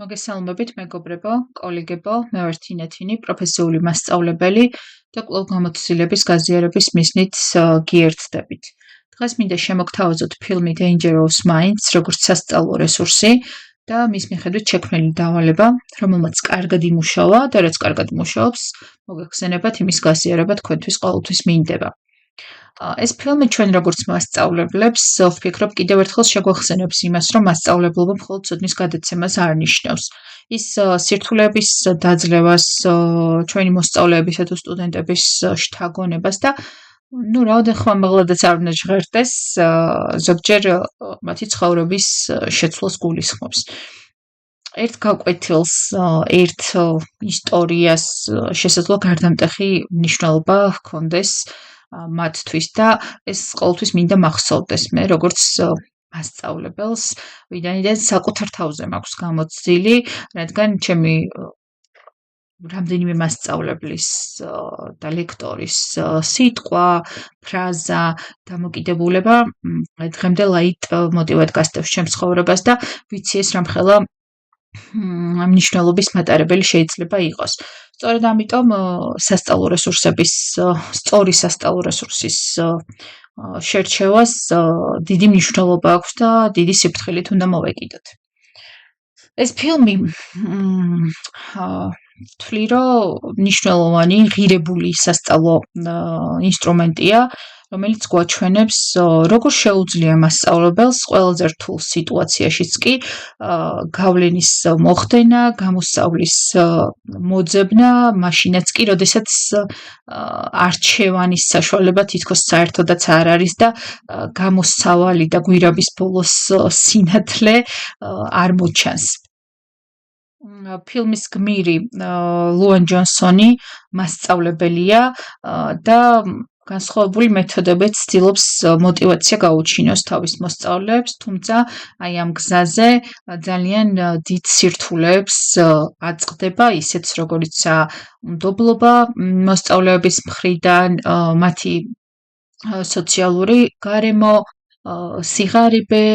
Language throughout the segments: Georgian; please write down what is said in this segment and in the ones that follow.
მოგესალმებით, მეგობრებო, კოლეგებო, მე ვარ თინეთინი, პროფესიული მასწავლებელი და კვლავ გამოცდილების გაზიარების მიზნით გიერთდებით. დღეს მინდა შემოგთავაზოთ ფილმი Dangerous Minds, როგორც სასწავლო რესურსი და მის მიხედვით შექმნილი დავალება, რომელმაც კარგად იმუშავა და რაც კარგად მუშაობს, მოგეხსენებათ იმის გაზიარება თქვენთვის ყოველთვის მინდება. ეს ფილმი ჩვენ როგორც მასწავლებლებს ვფიქრობ კიდევ ერთხელ შეგვახსენებს იმას, რომ მასწავლებლობა მხოლოდ ცოდნის გადაცემას არ ნიშნავს. ის სირთულეების დაძლევას, ჩვენი მოსწავლეებისა თუ სტუდენტების შთაგონებას და რაოდენ ხმამაღლადაც არ უნდა ჟღერდეს, ზოგჯერ მათი ცხოვრების შეცვლას გულისხმობს. ერთ გაკვეთილს, ერთ ისტორიას შესაძლოა გარდამტეხი მნიშვნელობა ჰქონდეს მათთვის და ეს ყოველთვის მინდა მახსოვდეს მე როგორც მასწავლებელს, ვინაიდან საკუთარ თავზე მაქვს გამოცდილი, რადგან ჩემი რამდენიმე მასწავლებლის და ლექტორის სიტყვა, ფრაზა, დამოკიდებულება დღემდე ლაით მოტივად გასდევს ჩემს ცხოვრებას და ვიცი ეს რამხელა მნიშვნელობის მატარებელი შეიძლება იყოს. სწორედ ამიტომ სასწავლო რესურსების, სწორი სასწავლო რესურსის შერჩევას დიდი მნიშვნელობა აქვს და დიდი სიფრთხილით უნდა მოვეკიდოთ. ეს ფილმი ვთვლი, რომ მნიშვნელოვანი ღირებული სასწავლო ინსტრუმენტია, რომელიც გვაჩვენებს, როგორ შეუძლია მასწავლებელს ყველაზე რთულ სიტუაციაშიც კი გავლენის მოხდენა, გამოსწავლის მოძებნა, მაშინაც კი, როდესაც არჩევანის საშუალება თითქოს საერთოდაც არ არის და გამოსავალი და გვირაბის ბოლოს სინათლე არ მოჩანს. ფილმის გმირი ლუენ ჯონსონი მასწავლებელია და განსხვავებული მეთოდებით ცდილობს მოტივაცია გაუჩინოს თავის მოსწავლეებს, თუმცა აი ამ გზაზე ძალიან დიდ სირთულეებს აწყდება, ისეც როგორიცაა უნდობლობა მოსწავლეების მხრიდან, მათი სოციალური გარემო, სიღარიბე,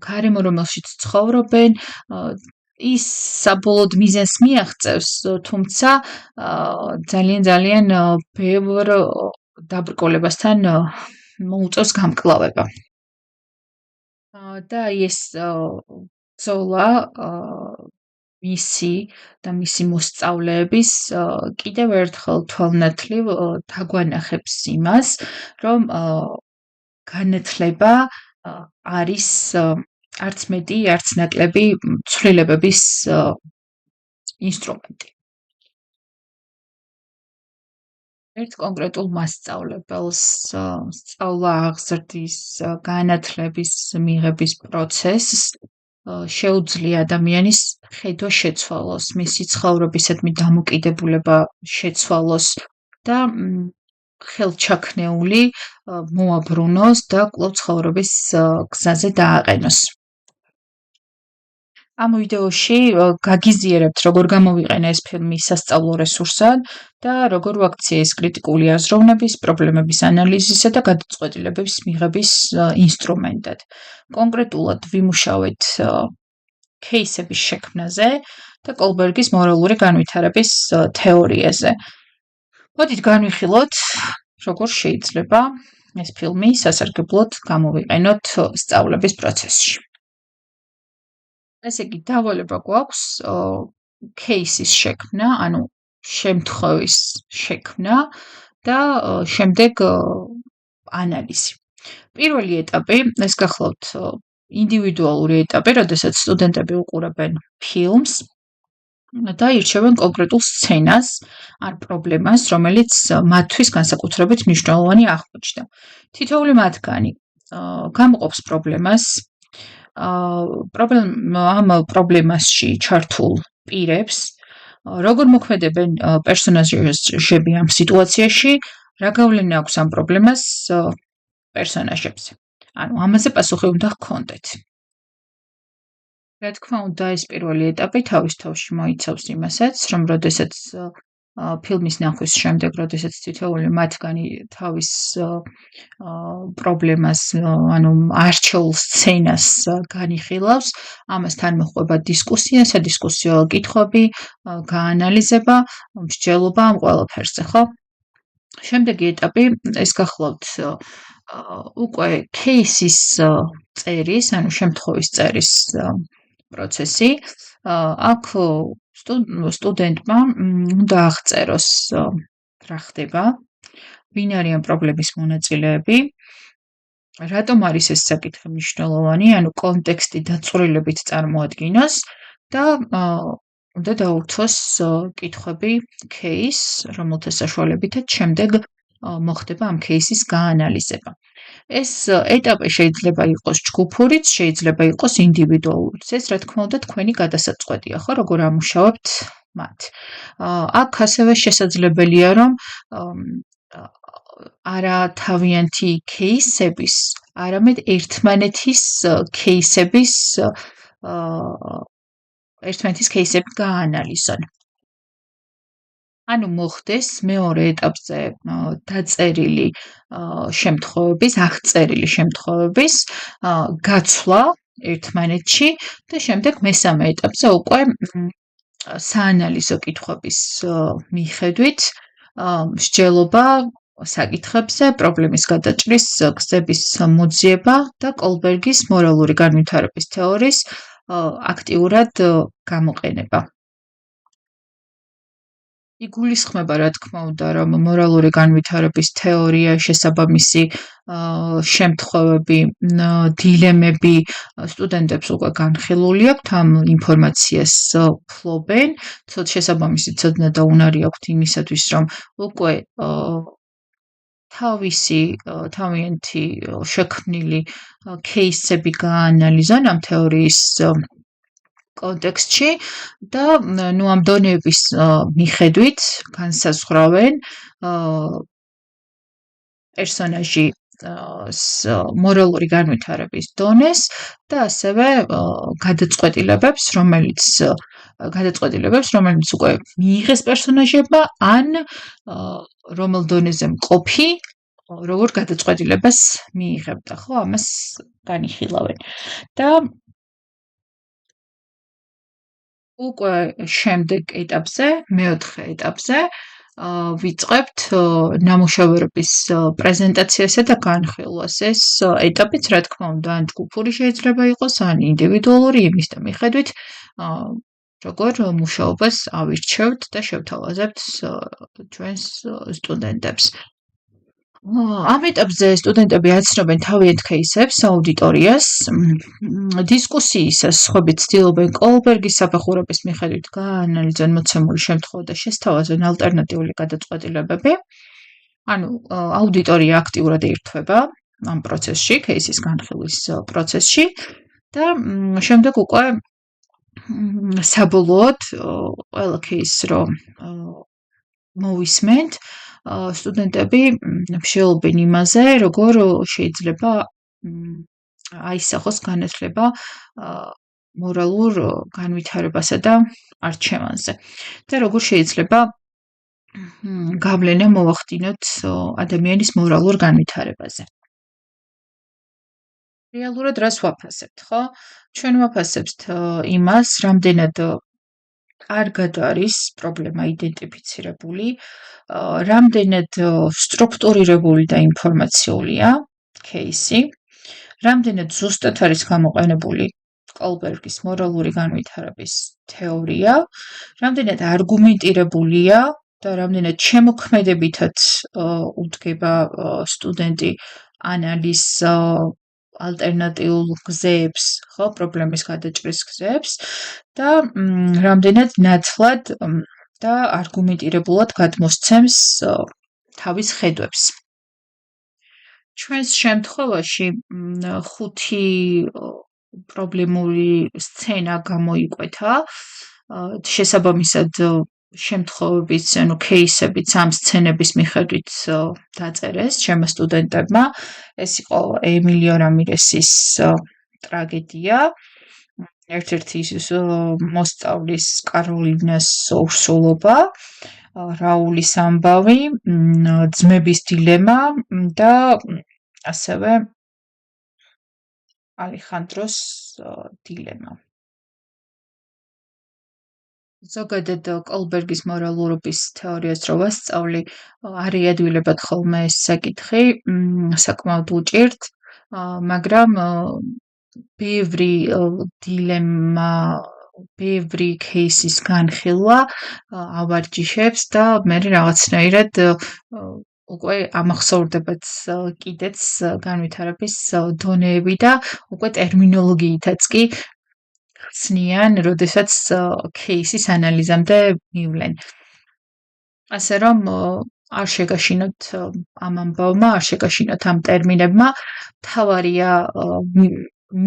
გარემო, რომელშიც ცხოვრობენ, ის საბოლოოდ მიზანს მიაღწევს, თუმცა ძალიან ბევრ დაბრკოლებასთან მოუწევს გამკლავება. და ეს ბრძოლა მისი და მისი მოსწავლეების კიდევ ერთხელ თვალნათლივ დაგვანახებს იმას, რომ განათლება არის არც მეტი, არც ნაკლები ცვლილებების ინსტრუმენტი. ერთ კონკრეტულ მასწავლებელს სწავლა აღზრდის განათლების მიღების პროცესს შეუძლია ადამიანის ხედვა შეცვალოს, მისი ცხოვრებისადმი დამოკიდებულება შეცვალოს და ხელჩაქნეული მოაბრუნოს და კვლავ ცხოვრების გზაზე დააყენოს. ამ ვიდეოში გაგიზიარებთ, როგორ გამოვიყენა ეს ფილმი სასწავლო რესურსად და როგორ ვაქცია ეს კრიტიკული აზროვნების, პრობლემების ანალიზისა და გადაწყვეტილებების მიღების ინსტრუმენტად. კონკრეტულად ვიმუშავეთ кейსების შექმნაზე და კოლბერგის მორალური განვითარების თეორიაზე. მოდით განვიხილოთ, როგორ შეიძლება ეს ფილმი სასარგებლოდ გამოვიყენოთ სწავლების პროცესში. ესე იგი, დავალება გვაქვს кейსის შექმნა, ანუ შემთხვევის შექმნა და შემდეგ ანალიზი. პირველი ეტაპი, ეს გახლავთ ინდივიდუალური ეტაპი, როდესაც სტუდენტები უყურებენ ფილმს და ირჩევენ კონკრეტულ სცენას ან პრობლემას, რომელიც მათთვის განსაკუთრებით მნიშვნელოვანი აღმოჩნდა. თითოეული მათგანი გამოყოფს პრობლემას, ამ პრობლემასში ჩართულ პირებს, როგორ მოქმედებენ პერსონაჟები ამ სიტუაციაში, რა გავლენა აქვს ამ პრობლემას პერსონაჟებზე. ანუ ამაზე პასუხი უნდა ჰქონდეთ. რა თქმა უნდა, ეს პირველი ეტაპი თავის თავში მოიცავს იმასაც, რომ როდესაც ფილმის ნახვის შემდეგ, როდესაც თითოეული მათგანი თავის პრობლემას, ანუ არჩეულ სცენას განიხილავს, ამასთან მოჰყვება დისკუსია, სადისკუსიო კითხვები, გაანალიზება, მსჯელობა ამ ყველაფერზე, ხო? შემდეგი ეტაპი ეს გახლავთ უკვე кейსის წერის, ანუ შემთხვევის წერის პროცესი. აქ სტუდენტმა უნდა აღწეროს რა ხდება, ვინ არიან პრობლემის მონაწილეები, რატომ არის ეს საკითხი მნიშვნელოვანი, ანუ კონტექსტი დაწვრილებით წარმოადგინოს და უნდა დაურთოს კითხვები кейს, რომელთა საშუალებითაც შემდეგ მოხდება ამ кейსის გაანალიზება. ეს ეტაპი შეიძლება იყოს ჯგუფურიც, შეიძლება იყოს ინდივიდუალურიც. ეს რა თქმა უნდა თქვენი გადასაწყვეტია, ხო, როგორ ამუშავებთ მათ. აქ ასევე შესაძლებელია, რომ არა თავიანთი кейსების, არამედ ერთმანეთის кейსების ერთმანეთის кейსები გაანალიზონ. ანუ მოხდეს მეორე ეტაპზე დაწერილი შემთხვევების, აღწერილი შემთხვევების გაცვლა ერთმანეთში და შემდეგ მესამე ეტაპზე უკვე საანალიზო კითხვების მიხედვით მსჯელობა საკითხებზე, პრობლემის გადაჭრის გზების მოძიება და კოლბერგის მორალური განვითარების თეორიის აქტიურად გამოყენება. იგულისხმება, რა თქმა უნდა, რომ მორალური განვითარების თეორია, შესაბამისი შემთხვევები, დილემები სტუდენტებს უკვე განხილული აქვთ, ამ ინფორმაციას ფლობენ, შესაბამისი ცოდნა და უნარი აქვთ იმისათვის, რომ უკვე თავიანთი შექმნილი кейსები გაანალიზონ ამ თეორიის კონტექსტში და ამ დონეების მიხედვით განსაზღვრავენ პერსონაჟის მორალური განვითარების დონეს და ასევე გადაწყვეტილებებს, რომელიც უკვე მიიღეს პერსონაჟებმა, ან რომელ დონეზე მყოფი, როგორ გადაწყვეტილებას მიიღებდა, ხო, ამას განიხილავენ. და უკვე შემდეგ ეტაპზე, მეოთხე ეტაპზე ვიწყებთ ნამუშევრების პრეზენტაციასა და განხილვას. ეს ეტაპიც, რა თქმა უნდა, ან ჯგუფური შეიძლება იყოს, ან ინდივიდუალური, იმის და მიხედვით, როგორ მუშაობას ავირჩევთ და შევთავაზებთ ჩვენს სტუდენტებს. ამ ეტაპზე სტუდენტები აცნობენ თავიანთ кейსებს, აუდიტორიას, დისკუსიისას სხვები ცდილობენ კოლბერგის საფეხურების მიხედვით გაანალიზონ მოცემული შემთხვევა და შესთავაზონ ალტერნატიული გადაწყვეტილებები. ანუ აუდიტორია აქტიურად ერთვება ამ პროცესში, кейსის განხილვის პროცესში და შემდეგ უკვე საბოლოოდ ყველა кейსს რომ მოვისმენთ, სტუდენტები მსჯელობენ იმაზე, როგორ შეიძლება აისახოს განათლება მორალურ განვითარებასა და არჩევანზე და როგორ შეიძლება გავლენა მოვახდინოთ ადამიანის მორალურ განვითარებაზე. რეალურად რას ვაფასებთ, ხო? ჩვენ ვაფასებთ იმას, რამდენად კარგად არის პრობლემა იდენტიფიცირებული, რამდენად სტრუქტურირებული და ინფორმაციულია кейსი, რამდენად ზუსტად არის გამოყენებული კოლბერგის მორალური განვითარების თეორია, რამდენად არგუმენტირებულია და რამდენად შემოქმედებითად უდგება სტუდენტი ანალიზს ალტერნატიულ გზებს, ხო, პრობლემის გადაჭრის გზებს და რამდენად ნათლად და არგუმენტირებულად გადმოსცემს თავის ხედვებს. ჩვენს შემთხვევაში 5 პრობლემური სცენა გამოიკვეთა, შესაბამისად შემთხვევების, ანუ кейსებიც ამ სცენების მიხედვით დაწერეს ჩემმა სტუდენტებმა. ეს იყო ემილიო რამირესის ტრაგედია, ერთ-ერთი მოსწავლის კაროლინას ორსულობა, რაულის ამბავი, ძმების დილემა და ასევე ალეხანდროს დილემა. ზოგადად კოლბერგის მორალურობის თეორიას რო ვასწავლი, არ იადვილებად ხოლმე ეს საკითხი, საკმაოდ უჭირთ, მაგრამ ბევრი დილემა, ბევრი кейსის განხილვა ავარჯიშებს და მე რაღაცნაირად უკვე ამახსოვრდებათ კიდეც განვითარების დონეები და უკვე ტერმინოლოგიითაც კი ხსნიან, როდესაც кейსის ანალიზამდე მივლენ. ასე რომ არ შეგაშინოთ ამ ამბავმა, არ შეგაშინოთ ამ ტერმინებმა, მთავარია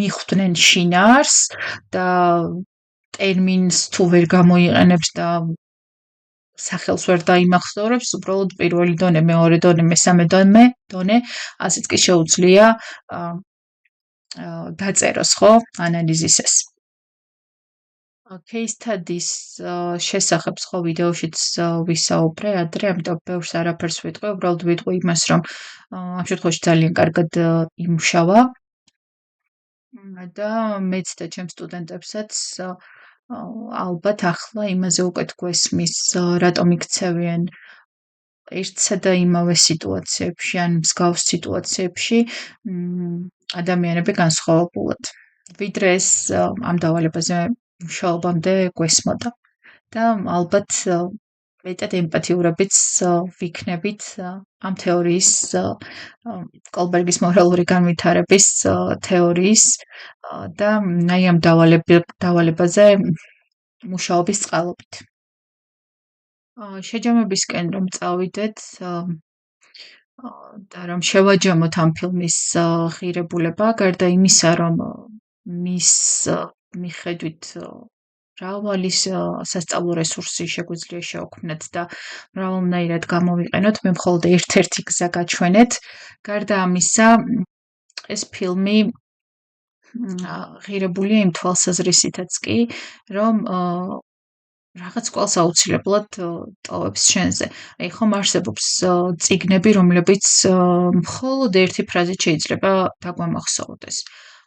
მიხვდნენ შინაარს და ტერმინს თუ ვერ გამოიყენებს და სახელს ვერ დაიმახსოვრებს, უბრალოდ პირველი დონე, მეორე დონე, მესამე დონე, ასეც კი შეუძლია დაწეროს, ხო, ანალიზის ეს. Case studies შესახებ სხვა ვიდეოშიც ვისაუბრე ადრე, ამიტომ ბევრს არაფერს ვიტყვი, უბრალოდ ვიტყვი იმას, რომ ამ შემთხვევაში ძალიან კარგად იმუშავა და მეც და ჩემ სტუდენტებსაც ალბათ ახლა იმაზე უკვე გვესმის, რატომ იქცევიან ერთსა და იმავე სიტუაციებში ან მსგავს სიტუაციებში ადამიანები განსხვავებულად. ვიდრე ეს ამ დავალებაზე მუშაობამდე გვესმოდა და ალბათ მეტად ემპათიურებიც ვიქნებით ამ თეორიის კოლბერგის მორალური განვითარების თეორიის და აი ამ დავალებაზე მუშაობის წყალობით. შეჯამებისკენ რომ წავიდეთ და რომ შევაჯამოთ ამ ფილმის ღირებულება, გარდა იმისა, რომ მის მიხედვით მრავალი სასწავლო რესურსი შეგვიძლია შევქმნათ და მრავალნაირად გამოვიყენოთ, მე მხოლოდ ერთ-ერთი გზა გაჩვენეთ. გარდა ამისა, ეს ფილმი ღირებულია იმ თვალსაზრისითაც კი, რომ რაღაც კვალს აუცილებლად ტოვებს შენზე. აი ხომ არსებობს წიგნები, რომლებიც მხოლოდ ერთი ფრაზით შეიძლება დაგვამახსოვრდეს.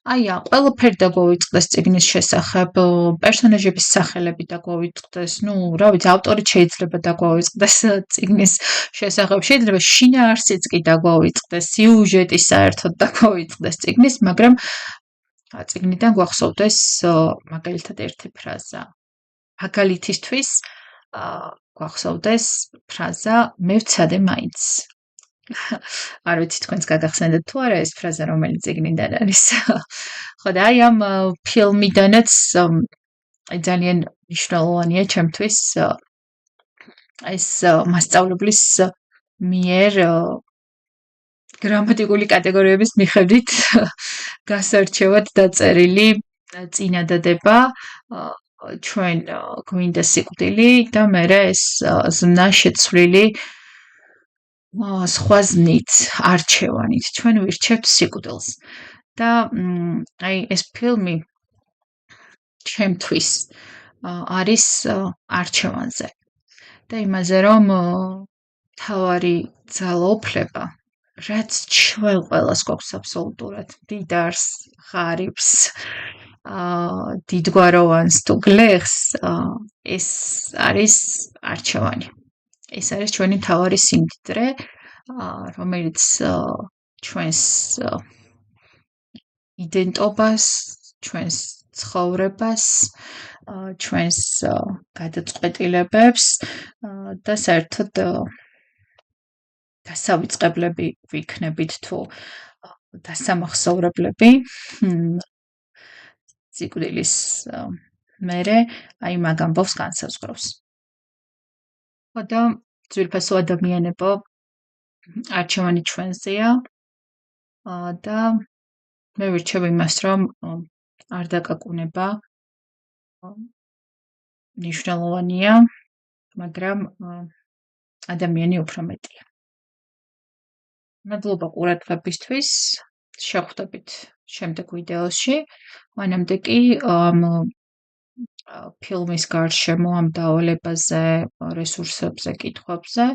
აი, ყველაფერი დაგვავიწყდეს წიგნის შესახებ, პერსონაჟების სახელები დაგვავიწყდეს, რა ვიცი, ავტორიც შეიძლება დაგვავიწყდეს წიგნის შესახებ, შეიძლება შინაარსიც კი დაგვავიწყდეს, სიუჟეტი საერთოდ დაგვავიწყდეს წიგნის, მაგრამ წიგნიდან გვახსოვდეს მაგალითად ერთი ფრაზა. მაგალითისთვის გვახსოვდეს ფრაზა მე ვცადე მაინც. არ ვიცი თქვენს გაგახსენდეთ თუ არა ეს ფრაზა რომელიც წიგნიდან არის. ხო და აი ამ ფილმიდანაც ძალიან მნიშვნელოვანია ჩემთვის ეს მასწავლებლის მიერ გრამატიკული კატეგორიების მიხედვით გასარჩევად დაწერილი წინადადება ჩვენ გვინდა სიკვდილი და მერე ეს ზმნა შეცვლილი სხვა ზნით, არჩევანით, ჩვენ ვირჩევთ სიკვდილს. და აი ეს ფილმი ჩემთვის არის არჩევანზე. და იმაზე, რომ თავარი ძალაუფლება, რაც ჩვენ ყველას გვაქვს აბსოლუტურად, დიდარს, ღარიბს, დიდგვაროვანს თუ გლეხს, ეს არის არჩევანი. ეს არის ჩვენი თავარი სიმდიდრე, რომელიც ჩვენს იდენტობას, ჩვენს ცხოვრებას, ჩვენს გადაწყვეტილებებს და საერთოდ დასავიწყებლები ვიქნებით თუ დასამახსოვრებლები სიკვდილის მერე აი მაგ ამბავს განსაზღვრავს. და ძვირფასო ადამიანებო, არჩევანი ჩვენზეა და მე ვირჩევ იმას, რომ არ დაკაკუნება მნიშვნელოვანია, მაგრამ ადამიანი უფრო მეტია. მადლობა ყურადღებისთვის, შევხვდებით შემდეგ ვიდეოში, მანამდე კი ფილმის გარშემო ამ დავალებაზე, რესურსებზე, კითხვებზე.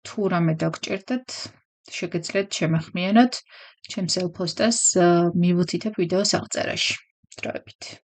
თუ რამე დაგჭირდეთ, შეგეძლეთ შემეხმიანოთ ჩემს ელფოსტას, მივუთითებ ვიდეოს აღწერაში. დროებით.